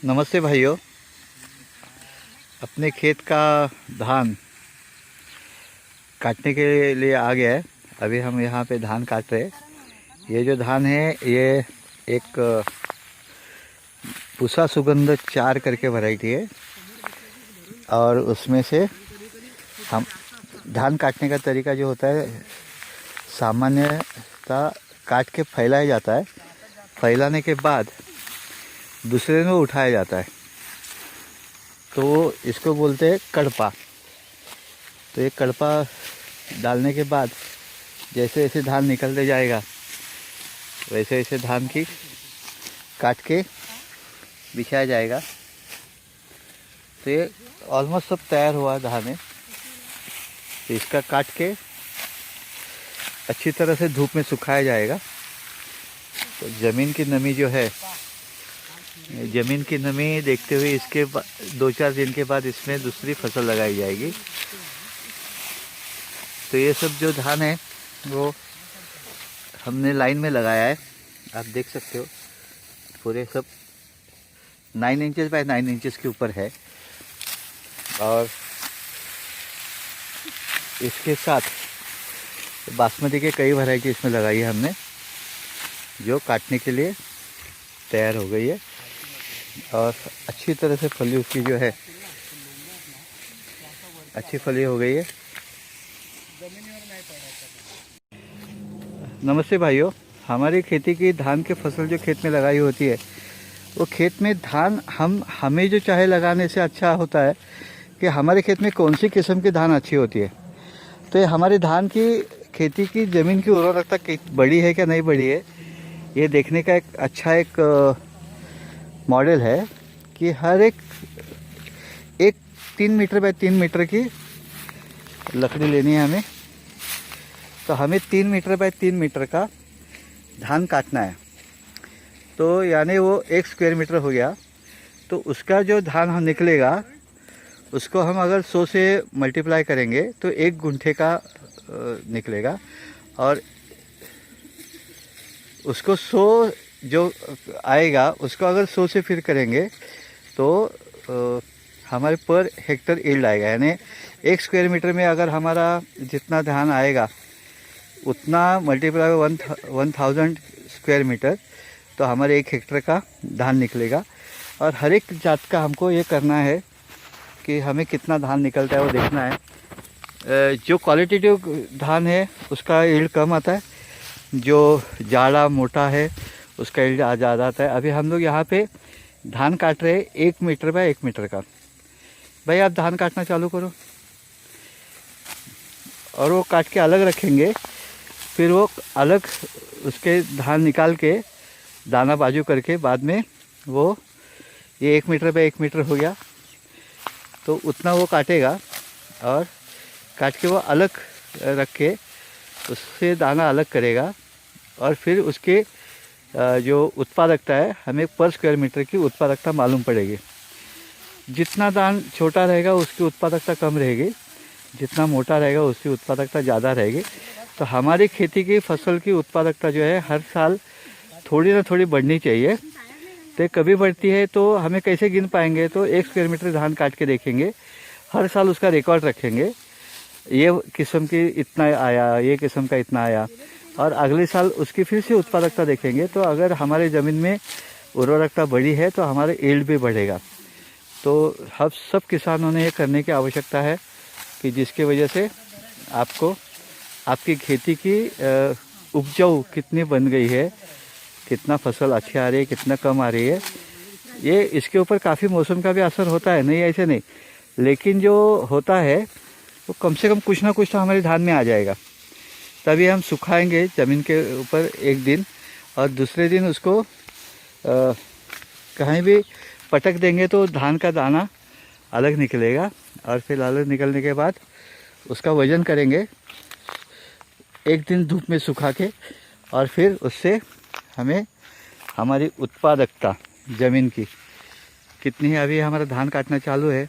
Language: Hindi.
नमस्ते भाइयों। अपने खेत का धान काटने के लिए आ गया है। अभी हम यहाँ पे धान काट रहे हैं। ये जो धान है ये एक पूसा सुगंध 4 करके वैरायटी है और उसमें से हम धान काटने का तरीका जो होता है सामान्यतः काट के फैलाया जाता है। फैलाने के बाद दूसरे में उठाया जाता है तो इसको बोलते हैं कड़पा। तो ये कड़पा डालने के बाद जैसे जैसे धान निकलते जाएगा वैसे वैसे धान की काट के बिछाया जाएगा। तो ये ऑलमोस्ट सब तैयार हुआ धान है। तो इसका काट के अच्छी तरह से धूप में सुखाया जाएगा। तो ज़मीन की नमी जो है, ज़मीन की नमी देखते हुए इसके 2-4 दिन के बाद इसमें दूसरी फसल लगाई जाएगी। तो ये सब जो धान है वो हमने लाइन में लगाया है। आप देख सकते हो पूरे सब 9 इंचेस बाय 9 इंचेस के ऊपर है। और इसके साथ बासमती के कई वैरायटी इसमें लगाई है हमने, जो काटने के लिए तैयार हो गई है। और अच्छी तरह से फली उसकी जो है अच्छी फली हो गई है। नमस्ते भाइयों। हमारी खेती की धान की फसल जो खेत में लगाई होती है वो खेत में धान हमें जो चाहे लगाने से अच्छा होता है कि हमारे खेत में कौन सी किस्म की धान अच्छी होती है। तो ये हमारे धान की खेती की ज़मीन की उर्वरकता बढ़ी है क्या नहीं बढ़ी है, ये देखने का एक अच्छा मॉडल है कि हर एक 3 मीटर बाय 3 मीटर की लकड़ी लेनी है हमें। तो हमें 3 मीटर बाय 3 मीटर का धान काटना है। तो यानी वो 1 स्क्वायर मीटर हो गया। तो उसका जो धान हम निकलेगा उसको हम अगर 100 से मल्टीप्लाई करेंगे तो 1 गुंठे का निकलेगा। और उसको 100 जो आएगा उसको अगर 100 से फिर करेंगे तो हमारे पर हेक्टर यील्ड आएगा। यानी 1 स्क्वायर मीटर में अगर हमारा जितना धान आएगा उतना मल्टीप्लाई 1000 स्क्वायर मीटर तो हमारे 1 हेक्टर का धान निकलेगा। और हर एक जात का हमको ये करना है कि हमें कितना धान निकलता है वो देखना है। जो क्वालिटेटिव धान है उसका यील्ड कम आता है, जो जाड़ा मोटा है उसका यील्ड ज़्यादा आता है। अभी हम लोग यहाँ पे धान काट रहे हैं 1 मीटर बाय 1 मीटर का। भाई आप धान काटना चालू करो। और वो काट के अलग रखेंगे, फिर वो अलग उसके धान निकाल के दाना बाजू करके बाद में वो ये 1 मीटर बाय 1 मीटर हो गया तो उतना वो काटेगा और काट के वो अलग रख के उससे दाना अलग करेगा। और फिर उसके जो उत्पादकता है हमें पर स्क्वायर मीटर की उत्पादकता मालूम पड़ेगी। जितना धान छोटा रहेगा उसकी उत्पादकता कम रहेगी, जितना मोटा रहेगा उसकी उत्पादकता ज़्यादा रहेगी। तो हमारी खेती की फसल की उत्पादकता जो है हर साल थोड़ी ना थोड़ी बढ़नी चाहिए। तो कभी बढ़ती है तो हमें कैसे गिन पाएंगे, तो 1 स्क्वायर मीटर धान काट के देखेंगे, हर साल उसका रिकॉर्ड रखेंगे, ये किस्म की इतना आया, ये किस्म का इतना आया, और अगले साल उसकी फिर से उत्पादकता देखेंगे। तो अगर हमारे ज़मीन में उर्वरकता बढ़ी है तो हमारे यील्ड भी बढ़ेगा। तो हम सब किसानों ने ये करने की आवश्यकता है कि जिसकी वजह से आपको आपकी खेती की उपजाऊ कितनी बन गई है, कितना फसल अच्छी आ रही है, कितना कम आ रही है, ये इसके ऊपर काफ़ी मौसम का भी असर होता है, नहीं ऐसे नहीं, लेकिन जो होता है वो कम से कम कुछ ना कुछ तो हमारे धान में आ जाएगा। तभी हम सुखाएंगे ज़मीन के ऊपर एक दिन और दूसरे दिन उसको कहीं भी पटक देंगे तो धान का दाना अलग निकलेगा। और फिर अलग निकलने के बाद उसका वज़न करेंगे एक दिन धूप में सुखा के, और फिर उससे हमें हमारी उत्पादकता ज़मीन की कितनी है। अभी हमारा धान काटना चालू है।